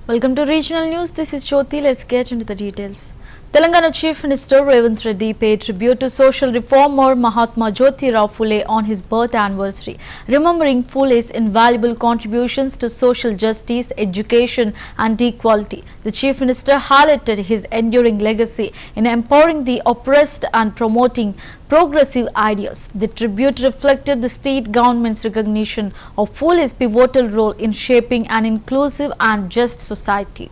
Welcome to Regional News. This is Jyoti. Let's get into the details. Telangana Chief Minister Revanth Reddy paid tribute to social reformer Mahatma Jyotirao Phule on his birth anniversary, remembering Phule's invaluable contributions to social justice, education and equality. The Chief Minister highlighted his enduring legacy in empowering the oppressed and promoting progressive ideas. The tribute reflected the state government's recognition of Phule's pivotal role in shaping an inclusive and just society.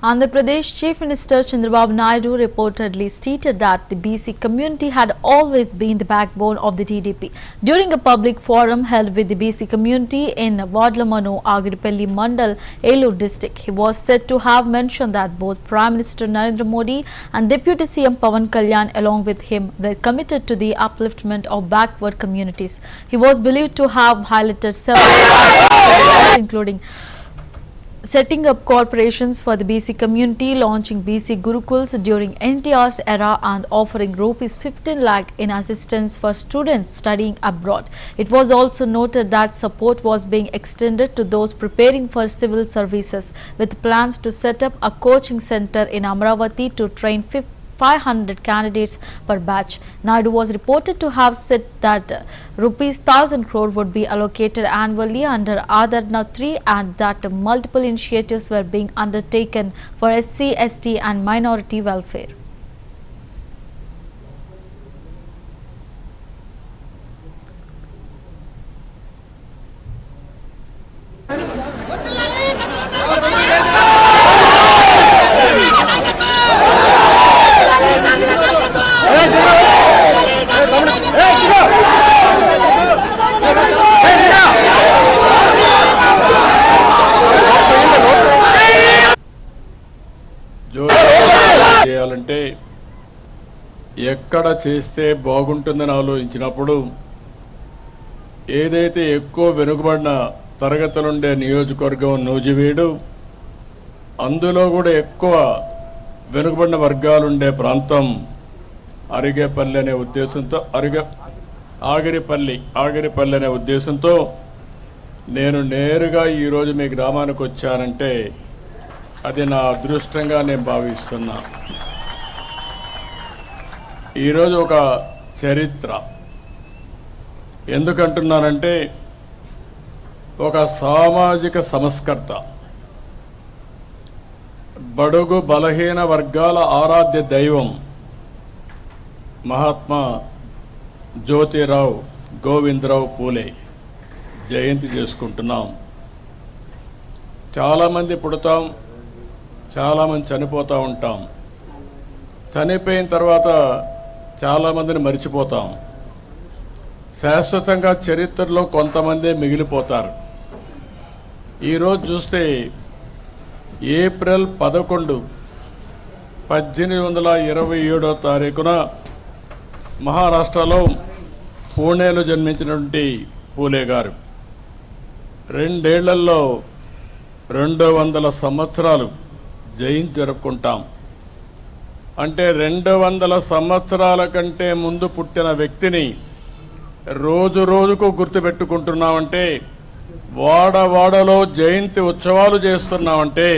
Andhra Pradesh Chief Minister Chandrababu Naidu reportedly stated that the BC community had always been the backbone of the TDP. During a public forum held with the BC community in Vadlamanu, Agiripalli Mandal, Elur district, he was said to have mentioned that both Prime Minister Narendra Modi and Deputy CM Pawan Kalyan along with him were committed to the upliftment of backward communities. He was believed to have highlighted several including setting up corporations for the BC community, launching BC Gurukuls during NTR's era and offering rupees 15 lakh in assistance for students studying abroad. It was also noted that support was being extended to those preparing for civil services, with plans to set up a coaching center in Amravati to train 500 candidates per batch. Naidu was reported to have said that rupees 1000 crore would be allocated annually under Adarna 3 and that multiple initiatives were being undertaken for SC, ST and minority welfare. చేయాలంటే ఎక్కడ చేస్తే బాగుంటుందని ఆలోచించినప్పుడు ఏదైతే ఎక్కువ వెనుకబడిన తరగతులుండే నియోజకవర్గం నూజివీడు, అందులో కూడా ఎక్కువ వెనుకబడిన వర్గాలుండే ప్రాంతం అరిగేపల్లి అనే ఉద్దేశంతో ఆగిరిపల్లి అనే ఉద్దేశంతో నేను నేరుగా ఈరోజు మీ గ్రామానికి వచ్చానంటే అది నా అదృష్టంగా నేను భావిస్తున్నా. ఈరోజు ఒక చరిత్ర ఎందుకంటున్నానంటే ఒక సామాజిక సంస్కర్త, బడుగు బలహీన వర్గాల ఆరాధ్య దైవం మహాత్మా జ్యోతిరావు గోవిందరావు పూలే జయంతి చేసుకుంటున్నాం. చాలామంది పుడతాం, చాలామంది చనిపోతూ ఉంటాం. చనిపోయిన తర్వాత చాలామందిని మర్చిపోతాం. శాశ్వతంగా చరిత్రలో కొంతమందే మిగిలిపోతారు. ఈరోజు చూస్తే ఏప్రిల్ 11, 1827వ తారీఖున మహారాష్ట్రలో పూణేలో జన్మించినటువంటి పూలే గారు రెండేళ్లలో 200 సంవత్సరాలు జయంతి జరుపుకుంటాం. అంటే 200 సంవత్సరాల కంటే ముందు పుట్టిన వ్యక్తిని రోజు రోజుకు గుర్తుపెట్టుకుంటున్నామంటే, వాడవాడలో జయంతి ఉత్సవాలు చేస్తున్నామంటే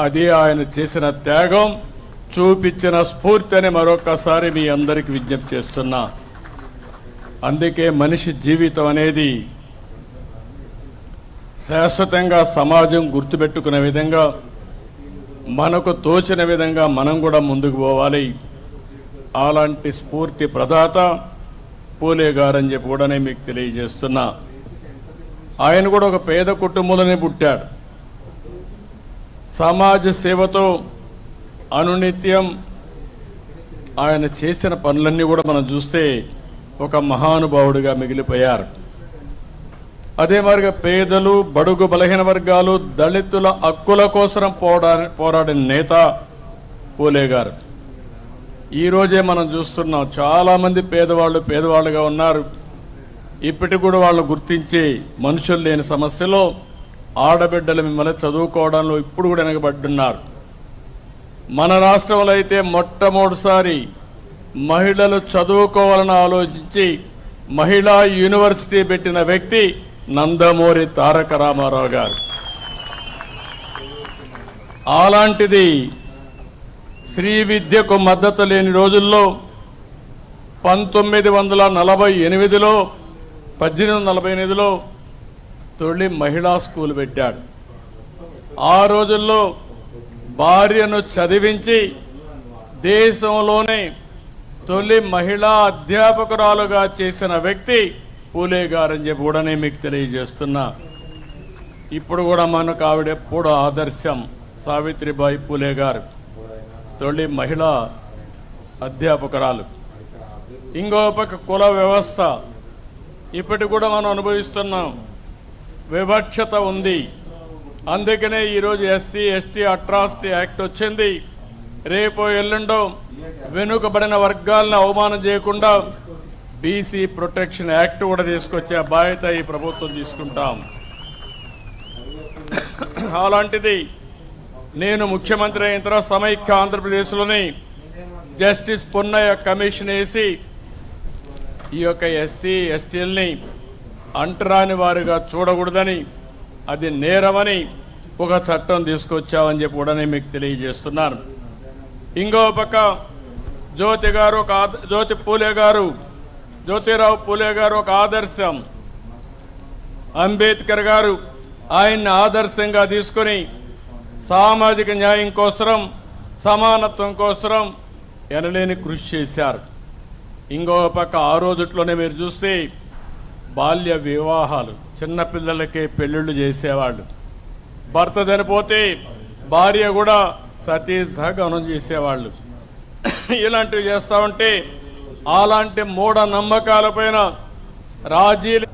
అది ఆయన చేసిన త్యాగం, చూపించిన స్ఫూర్తి అని మరొకసారి మీ అందరికీ విజ్ఞప్తి చేస్తున్నా. అందుకే మనిషి జీవితం అనేది శాశ్వతంగా సమాజం గుర్తుపెట్టుకునే విధంగా, మనకు తోచిన విధంగా మనం కూడా ముందుకు పోవాలి. అలాంటి స్ఫూర్తి ప్రదాత పూలే గారని చెప్పి కూడా నేను మీకు తెలియజేస్తున్నా. ఆయన కూడా ఒక పేద కుటుంబంలోనే పుట్టాడు. సమాజ సేవతో అనునిత్యం ఆయన చేసిన పనులన్నీ కూడా మనం చూస్తే ఒక మహానుభావుడిగా మిగిలిపోయారు. అదే మరిగా పేదలు, బడుగు బలహీన వర్గాలు, దళితుల హక్కుల కోసం పోరాడిన నేత పూలే గారు. ఈరోజే మనం చూస్తున్నాం, చాలామంది పేదవాళ్ళుగా ఉన్నారు. ఇప్పటికి కూడా వాళ్ళు గుర్తించి మనుషులు లేని సమస్యలో ఆడబిడ్డలు మిమ్మల్ని చదువుకోవడంలో ఇప్పుడు కూడా వెనకబడ్డున్నారు. మన రాష్ట్రంలో అయితే మొట్టమొదటిసారి మహిళలు చదువుకోవాలని ఆలోచించి మహిళా యూనివర్సిటీ పెట్టిన వ్యక్తి నందమూరి తారక రామారావు గారు. అలాంటిది శ్రీ విద్యకు మద్దతు లేని రోజుల్లో 1848లో తొలి మహిళా స్కూల్ పెట్టాడు. ఆ రోజుల్లో భార్యను చదివించి దేశంలోనే తొలి మహిళా అధ్యాపకురాలుగా చేసిన వ్యక్తి పూలే గారని చెప్పి కూడా నేను మీకు తెలియజేస్తున్నా. ఇప్పుడు కూడా మనకు ఆవిడ ఎప్పుడు ఆదర్శం. సావిత్రిబాయి పూలే గారు తొలి మహిళా అధ్యాపకురాలు. ఇంకో పక్క కుల వ్యవస్థ ఇప్పటికి కూడా మనం అనుభవిస్తున్నాం. వివక్షత ఉంది. అందుకనే ఈరోజు ఎస్సీ ఎస్టీ అట్రాసిటీ యాక్ట్ వచ్చింది. రేపు ఎల్లుండో వెనుకబడిన వర్గాలను అవమానం చేయకుండా బీసీ ప్రొటెక్షన్ యాక్ట్ కూడా తీసుకొచ్చే బాధ్యత ఈ ప్రభుత్వం తీసుకుంటాం. అలాంటిది నేను ముఖ్యమంత్రి అయిన తర్వాత సమైక్య ఆంధ్రప్రదేశ్లోని జస్టిస్ పున్నయ్య కమిషన్ వేసి ఈ యొక్క ఎస్సీ ఎస్టీలని అంటరాని వారిగా చూడకూడదని, అది నేరమని ఒక చట్టం తీసుకొచ్చామని చెప్పి కూడా నేను మీకు తెలియజేస్తున్నాను. ఇంకో పక్క జ్యోతిరావు పూలే గారు ఒక ఆదర్శం. అంబేద్కర్ గారు ఆయన్ని ఆదర్శంగా తీసుకొని సామాజిక న్యాయం కోసం, సమానత్వం కోసం ఎనలేని కృషి చేశారు. ఇంకో పక్క ఆ రోజుట్లోనే మీరు చూస్తే బాల్య వివాహాలు, చిన్నపిల్లలకే పెళ్ళిళ్ళు చేసేవాళ్ళు. భర్త చనిపోతే భార్య కూడా సతీ సహగమనం చేసేవాళ్ళు. ఇలాంటివి చేస్తూ ఉంటే అలాంటి మూఢ నమ్మకాలపైన రాజీలు.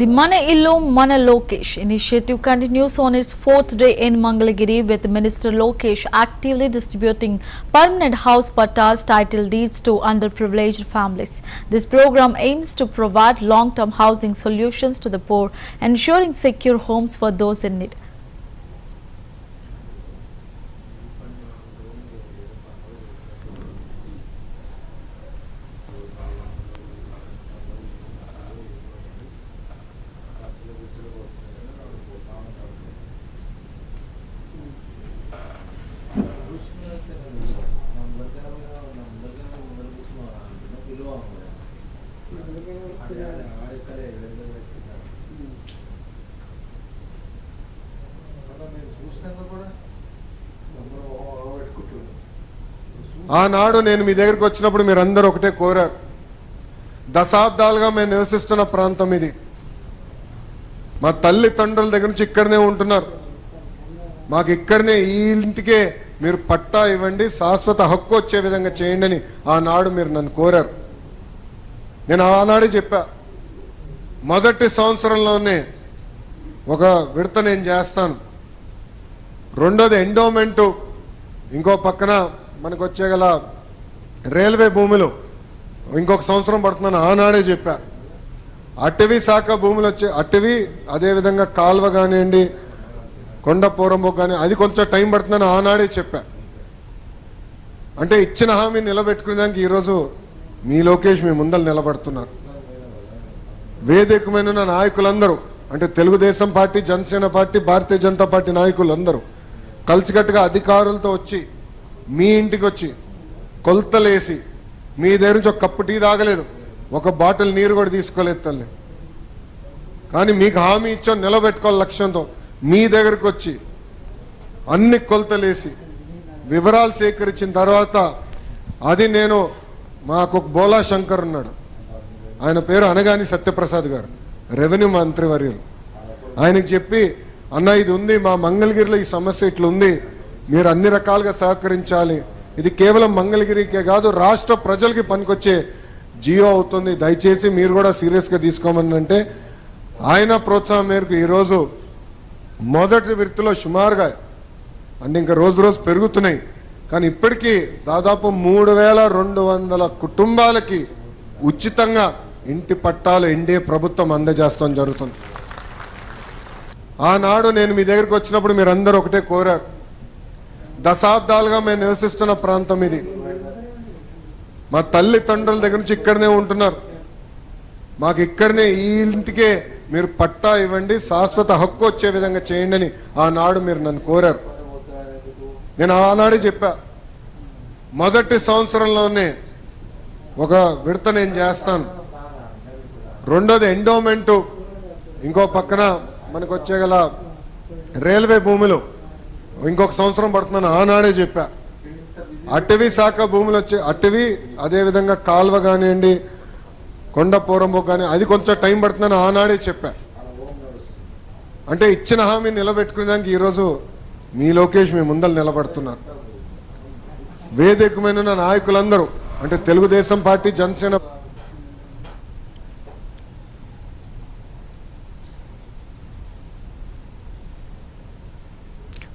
The Mana Illu Mana Lokesh initiative continues on its 4th day in Mangalagiri, with Minister Lokesh actively distributing permanent house pattas, title deeds to underprivileged families. This program aims to provide long-term housing solutions to the poor, ensuring secure homes for those in need. ఆనాడు నేను మీ దగ్గరికి వచ్చినప్పుడు మీరందరూ ఒకటే కోరారు. దశాబ్దాలుగా మేము నివసిస్తున్న ప్రాంతం ఇది. మా తల్లిదండ్రుల దగ్గర నుంచి ఇక్కడనే ఉంటున్నారు. మాకు ఇక్కడనే ఈ ఇంటికే మీరు పట్టా ఇవ్వండి, శాశ్వత హక్కు వచ్చే విధంగా చేయండి అని ఆనాడు మీరు నన్ను కోరారు. నేను ఆనాడే చెప్పా, మొదటి సంవత్సరంలోనే ఒక విడత నేను చేస్తాను. రెండోది ఎండోమెంటు, ఇంకో పక్కన మనకు వచ్చేగల రైల్వే భూములు ఇంకొక సంవత్సరం పడుతుందని ఆనాడే చెప్పా. అటవీ శాఖ భూములు వచ్చే అటవీ, అదేవిధంగా కాల్వ కానివ్వండి, కొండ పోరంబోక్ కానీ అది కొంచెం టైం పడుతుందని ఆనాడే చెప్పా. అంటే ఇచ్చిన హామీ నిలబెట్టుకునేదానికి ఈరోజు మీ లోకేష్ మీ ముందర నిలబడుతున్నారు. వేదికమైన నాయకులందరూ అంటే Telugu Desam party, Janasena party, Bharatiya Janata party నాయకులందరూ కలిసికట్టుగా అధికారులతో వచ్చి మీ ఇంటికి వచ్చి కొలతలేసి మీ దగ్గర నుంచి ఒక కప్పు టీ తాగలేదు, ఒక బాటిల్ నీరు కూడా తీసుకోలేదు తల్లి. కానీ మీకు హామీ ఇచ్చాం నిలబెట్టుకోవాలి లక్ష్యంతో మీ దగ్గరకు వచ్చి అన్ని కొలతలేసి వివరాలు సేకరించిన తర్వాత అది నేను మాకు ఒక బోలా శంకర్ ఉన్నాడు, ఆయన పేరు అనగాని సత్యప్రసాద్ గారు, రెవెన్యూ మంత్రివర్యులు. ఆయనకి చెప్పి అన్న ఇది ఉంది మా మంగళగిరిలో ఈ సమస్య ఇట్లా ఉంది, మీరు అన్ని రకాలుగా సహకరించాలి, ఇది కేవలం మంగళగిరికే కాదు రాష్ట్ర ప్రజలకి పనికొచ్చే జియో అవుతుంది, దయచేసి మీరు కూడా సీరియస్గా తీసుకోమని అంటే ఆయన ప్రోత్సాహం మేరకు ఈరోజు మొదటి విడతలో సుమారుగా అంటే ఇంకా రోజు రోజు పెరుగుతున్నాయి కానీ ఇప్పటికీ దాదాపు 3200 కుటుంబాలకి ఉచితంగా ఇంటి పట్టాలు ఎన్డీఏ ప్రభుత్వం అందజేస్తాం జరుగుతుంది. ఆనాడు నేను మీ దగ్గరికి వచ్చినప్పుడు మీరందరూ ఒకటే కోరారు, దశాబ్దాలుగా మేము నివసిస్తున్న ప్రాంతం ఇది, మా తల్లిదండ్రుల దగ్గర నుంచి ఇక్కడనే ఉంటున్నారు, మాకు ఇక్కడనే ఈ ఇంటికే మీరు పట్టా ఇవ్వండి, శాశ్వత హక్కు వచ్చే విధంగా చేయండి అని ఆనాడు మీరు నన్ను కోరారు. నేను ఆనాడే చెప్పా, మొదటి సంవత్సరంలోనే ఒక విడత నేను చేస్తాను, రెండోది ఎండోమెంటు, ఇంకో పక్కన మనకు వచ్చేగల రైల్వే భూములు ఇంకొక సంవత్సరం పడుతుందని ఆనాడే చెప్పా. అటవీ శాఖ భూములు వచ్చే అటవీ అదేవిధంగా కాల్వ కానివ్వండి, కొండ పోరంబోక్ కానీ అది కొంచెం టైం పడుతుందని ఆనాడే చెప్పా. అంటే ఇచ్చిన హామీ నిలబెట్టుకునేదానికి ఈరోజు మీ లోకేష్ మీ ముందర నిలబడుతున్నారు. వేదికమైన నాయకులందరూ అంటే Telugu Desam party, Janasena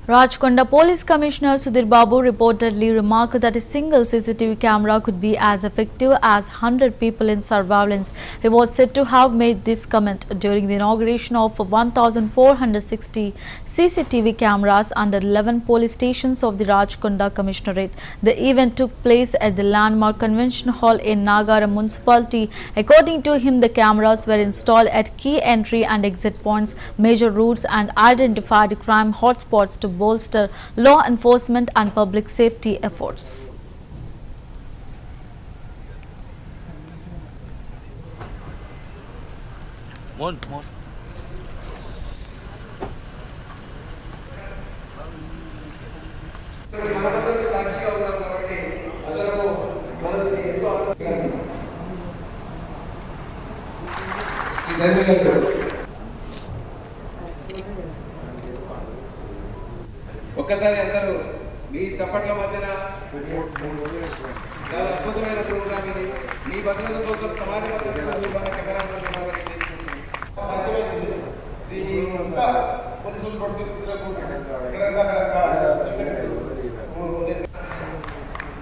Rajkonda Police Commissioner Sudhir Babu reportedly remarked that a single CCTV camera could be as effective as 100 people in surveillance. He was said to have made this comment during the inauguration of 1,460 CCTV cameras under 11 police stations of the Rajkonda Commissionerate. The event took place at the landmark convention hall in Nagara municipality. According to him, the cameras were installed at key entry and exit points, major routes and identified crime hotspots to bolster law enforcement and public safety efforts. One. ఒక్కసారి అందరూ మీ చప్పట్ల మధ్యన చాలా అద్భుతమైన programme ఇది. మీ భద్రత కోసం సమాజ భద్రత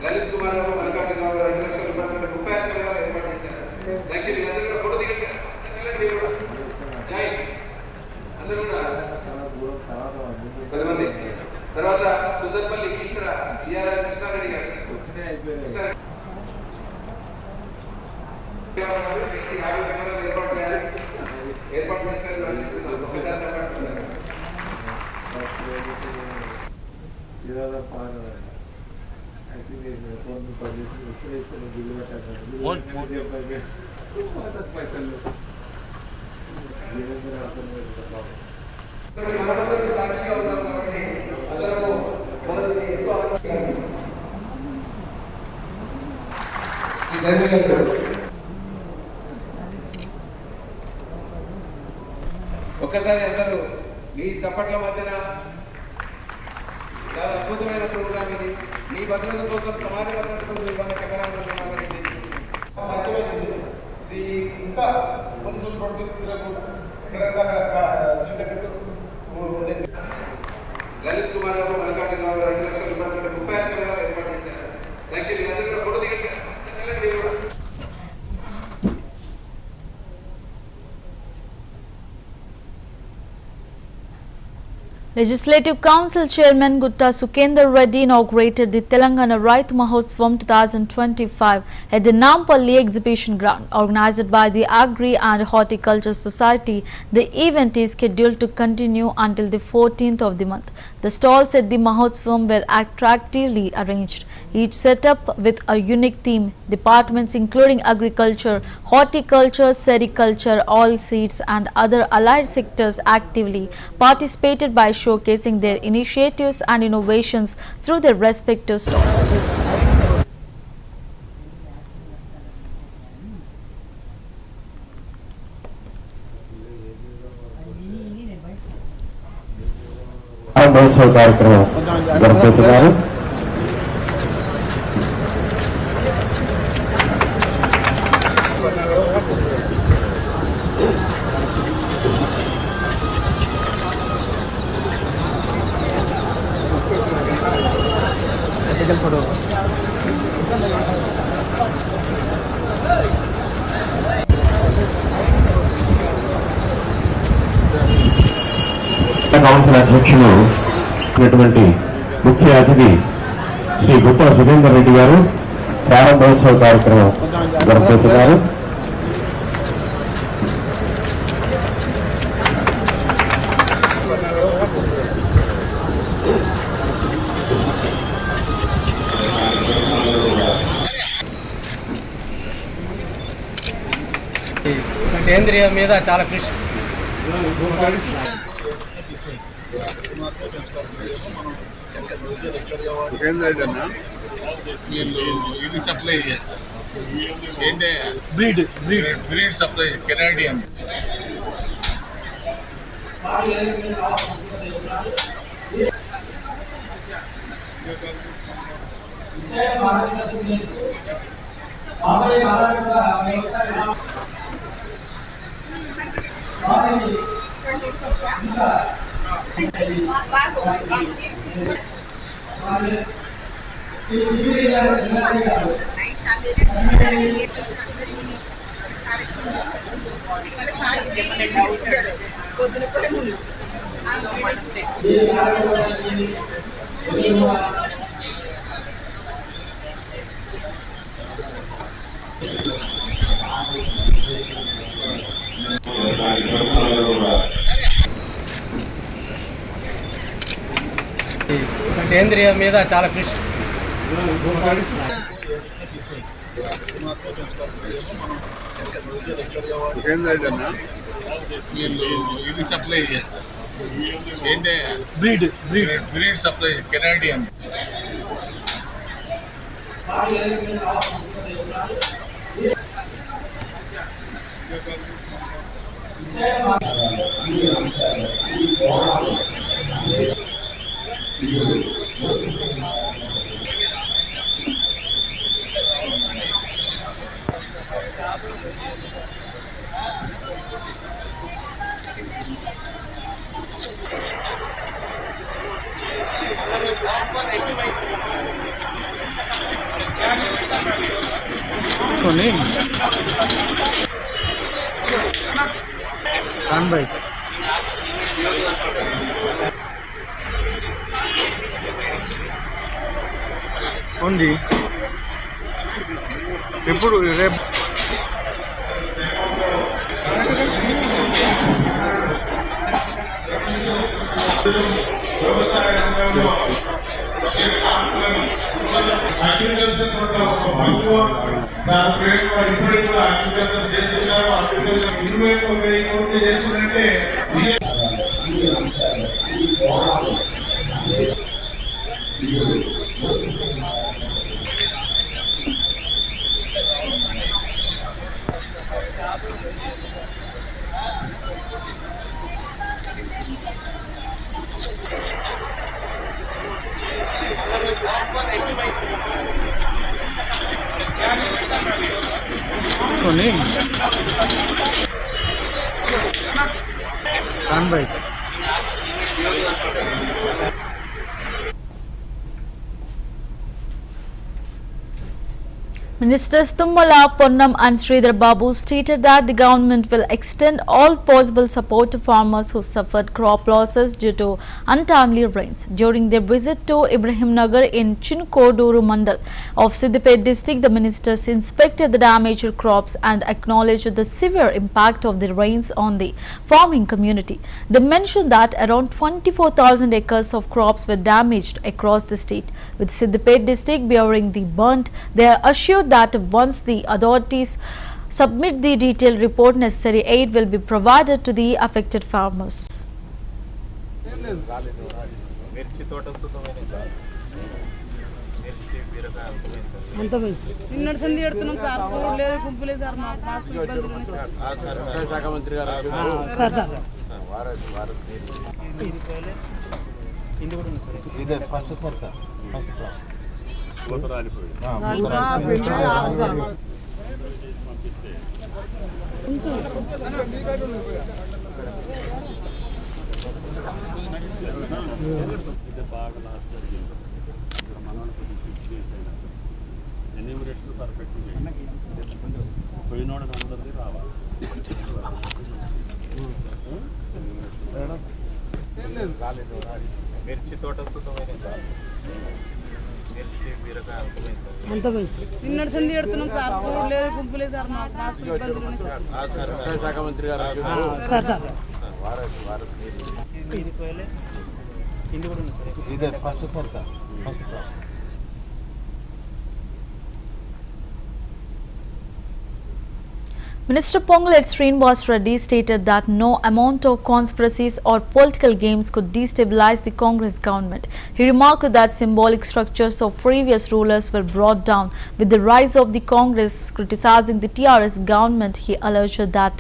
లలిత్ కుమార్ గారు, మల్లికార్జునరావు గారు 5 లక్షల రూపాయలు 35 వేల ఏర్పాటు చేశారు. Thank you. అందరూ కూడా ఫోటో దిగండి. జై అందరూ కూడా 10 మంది. తర్వాత సుజన్పల్లి కీసరా బిఆర్ఆర్ కృష్ణారెడ్డి గారు ఏర్పాటు చేస్తారని ఆశిస్తున్నాను. ఒకసారి చెప్పండి. సాక్షిగా ఉన్నాం కాబట్టి అందరూ ఒక్కసారి అందరూ మీ చప్పట్ల మధ్యన చాలా అద్భుతమైన ప్రోగ్రామ్ ఇది. మీ భద్రత కోసం సమాజ భద్రత కోసం ఇవాళ కెమెరాలు ఇది ఇంకా పోలీసులు లలిత్ కుమార్ గారు, మల్లికార్జునరావు గారు 5 లక్షల రూపాయలు 35 వేల ఏర్పాటు చేశారు. Thank you. అందరూ కూడా ఫోటో దిగండి. Legislative Council Chairman Gutta Sukender Reddy inaugurated the Telangana Raitu Mahotsavam 2025 at the Nampalli Exhibition Ground. Organized by the Agri and Horticulture Society, the event is scheduled to continue until the 14th of the month. The stalls at the Mahotsavam were attractively arranged, each set up with a unique theme. Departments including agriculture, horticulture, sericulture, oilseeds and other allied sectors actively participated by showcasing their initiatives and innovations through their respective stalls. మహోత్సవ కార్యక్రమం జరుపుతున్నారు. Council అధ్యక్షులు ముఖ్య అతిథి శ్రీ గుత్తా సురేందర్ రెడ్డి గారు ప్రారంభోత్సవ కార్యక్రమం జరుపుతున్నారు. సేంద్రియ మీద చాలా కృషి ఇది సప్లై చేస్తారు. ఏంటంటే బ్రీడ్ సప్లై కెనాడియన్ సేంద్రియ మీద చాలా కృషి ఇది సప్లై చేస్తారు. ఏంటంటే బ్రీడ్ సప్లై కెనాడియన్ ఉంది. ఎప్పుడు రేపు Ministers Tummala, Ponnam and Sridhar Babu stated that the government will extend all possible support to farmers who suffered crop losses due to untimely rains. During their visit to Ibrahim Nagar in Chinkoduru Mandal of Siddipet district, the ministers inspected the damaged crops and acknowledged the severe impact of the rains on the farming community. They mentioned that around 24,000 acres of crops were damaged across the state, with Siddipet district bearing the brunt. They are assured that once the authorities submit the detailed report, necessary aid will be provided to the affected farmers. మిర్చి తోట నిన్నటి సంధి ఎడుతున్నాం sir లేదు గుంపులే sir శాఖ మంత్రి గారు ఇదే first Minister Pongulet Srinivas Reddy stated that no amount of conspiracies or political games could destabilize the Congress government. He remarked that symbolic structures of previous rulers were brought down with the rise of the Congress. Criticizing the TRS government, he alleged that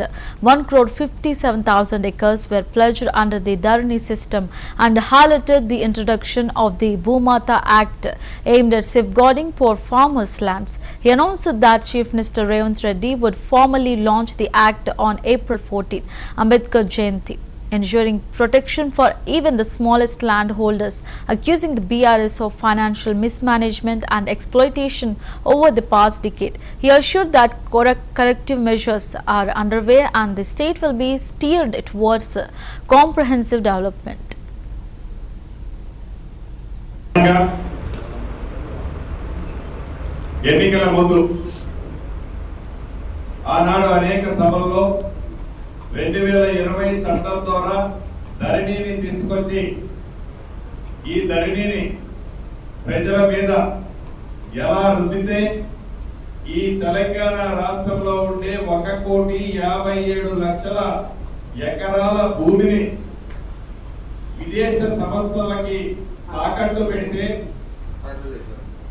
1,57,000 acres were pledged under the Dharani system and highlighted the introduction of the Bhumata Act aimed at safeguarding poor farmers' lands. He announced that Chief Minister Revant Reddy would formally launch the act on April 14, Ambedkar Jayanti, ensuring protection for even the smallest landholders, accusing the BRS of financial mismanagement and exploitation over the past decade. He assured that corrective measures are underway and the state will be steered towards comprehensive development. ఆనాడు అనేక సభల్లో 2020 చట్టం ద్వారా ధరణిని తీసుకొచ్చి ఈ ధరణిని ప్రజల మీద ఎలా రుద్దితే ఈ తెలంగాణ రాష్ట్రంలో ఉండే 1,57,00,000 ఎకరాల భూమిని విదేశ సంస్థలకి తాకట్టు పెడితే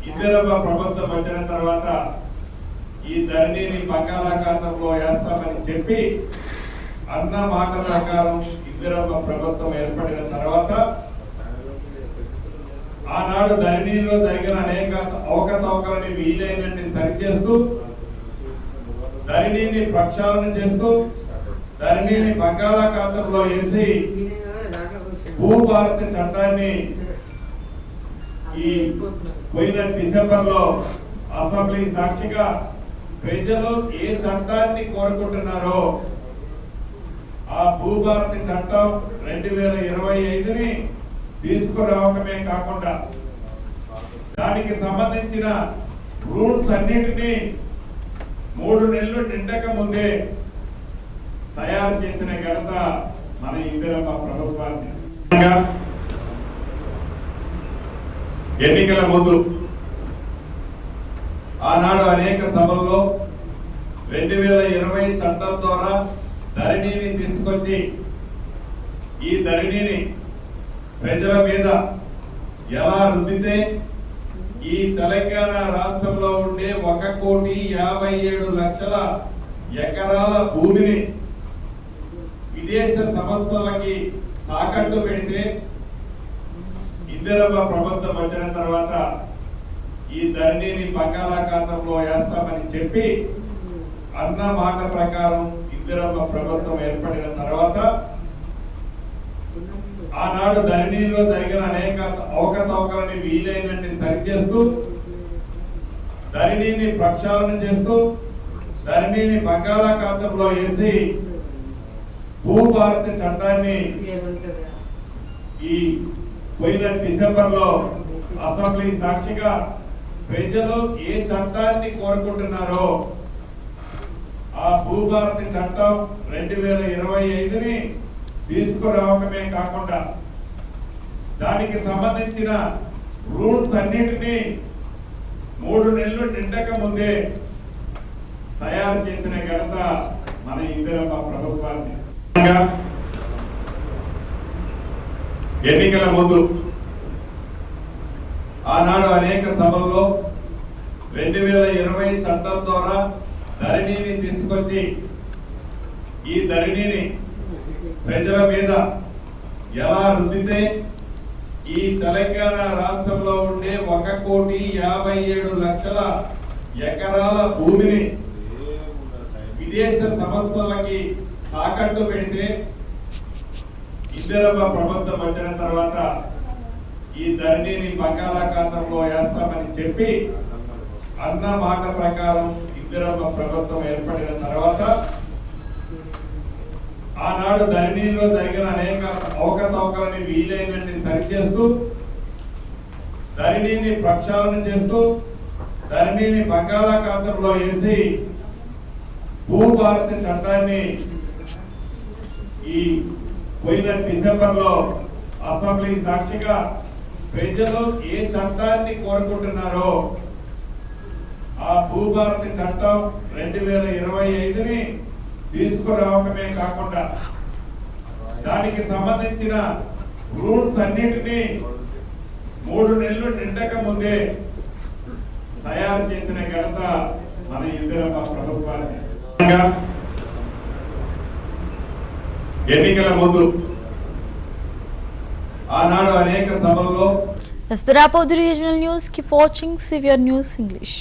ఇందిరమ్మ ప్రభుత్వం వచ్చిన తర్వాత ఈ ధరణిని బంగాళాఖాతంలో వేస్తామని చెప్పి అన్న మాట ప్రకారం ఇందిరమ్మ ప్రభుత్వం ఏర్పడిన తర్వాత ఆనాడు ధరణిలో జరిగిన అనేక అవకతవకలని వీలైనన్ని సరిచేస్తూ ధరణిని ప్రక్షాళన చేస్తూ ధరణిని బంగాళాఖాతంలో వేసి భూభారతి చట్టాన్ని ఈ పోయిన డిసెంబర్లో అసెంబ్లీ సాక్షిగా ప్రజలు ఏ చట్టాన్ని కోరుకుంటున్నారో ఆ భూభారతి చట్టం 2025ని తీసుకురావడమే కాకుండా దానికి సంబంధించిన రూల్స్ అన్నిటినీ 3 నెలలు నిండక ముందే తయారు చేసిన ఘనత మన ఇందిరమ్మ ప్రభుత్వాన్ని. ఎన్నికల ముందు ఆనాడు అనేక సభల్లో 2020 చట్టం ద్వారా ధరణిని తీసుకొచ్చి ఈ ధరణిని ప్రజల మీద ఎలా రుద్దితే ఈ తెలంగాణ రాష్ట్రంలో ఉండే 1,57,00,000 ఎకరాల భూమిని విదేశ సంస్థలకి తాకట్టు పెడితే ఇందిరమ్మ ప్రభుత్వం వచ్చిన తర్వాత ఈ ధరణిని బంగాళాఖాతంలో వేస్తామని చెప్పి అన్న మాట ప్రకారం ఇందిరమ్మ ప్రభుత్వం ఏర్పడిన తర్వాత ఆనాడు ధరణిలో జరిగిన అనేక అవకతవకలని వీలైనన్ని సరిచేస్తూ ధరణిని ప్రక్షాళన చేస్తూ ధరణిని బంగాళాఖాతంలో వేసి భూభారతి చట్టాన్ని ఈ పోయిన డిసెంబర్లో అసెంబ్లీ సాక్షిగా ప్రజలు ఏ చట్టాన్ని కోరుకుంటున్నారో ఆ భూభారతి చట్టం 2025ని తీసుకురావటమే కాకుండా దానికి సంబంధించిన రూల్స్ అన్నిటినీ 3 నెలలు నిండక ముందే తయారు చేసిన ఘనత మన ఇందిరమ్మ ప్రభుత్వాన్ని. ఎన్నికల ముందు ఆనాడు అనేక సభల్లో 2020 చట్టం ద్వారా ధరణిని తీసుకొచ్చి ఈ ధరణిని ప్రజల మీద ఎలా రుద్దితే ఈ తెలంగాణ రాష్ట్రంలో ఉండే 1,57,00,000 ఎకరాల భూమిని విదేశ సంస్థలకి తాకట్టు పెడితే ఇందిరమ్మ ప్రభుత్వం వచ్చిన తర్వాత ఈ ధరణిని బంగాళాఖాతంలో వేస్తామని చెప్పి అన్న మాట ప్రకారం ఇందిరమ్మ ప్రభుత్వం ఏర్పడిన తర్వాత ఆనాడు ధరణిలో జరిగిన అనేక అవకతవకలని వీలైనన్ని సరిచేస్తూ ధరణిని ప్రక్షాళన చేస్తూ ధరణిని బంగాళాఖాతంలో వేసి భూభారతి చట్టాన్ని ఈ పోయిన డిసెంబర్లో అసెంబ్లీ సాక్షిగా ప్రజలు ఏ చట్టాన్ని కోరుకుంటున్నారో ఆ భూభారతి చట్టం 2025ని తీసుకురావటమే కాకుండా దానికి సంబంధించిన రూల్స్ అన్నిటినీ 3 నెలలు నిండక ముందే తయారు చేసిన ఘనత మన ఇందిరమ్మ ప్రభుత్వానికి. ఎన్నికల ముందు ఆనాడు అనేక సభల్లో. That's the wrap of the regional news. Keep watching Severe News English.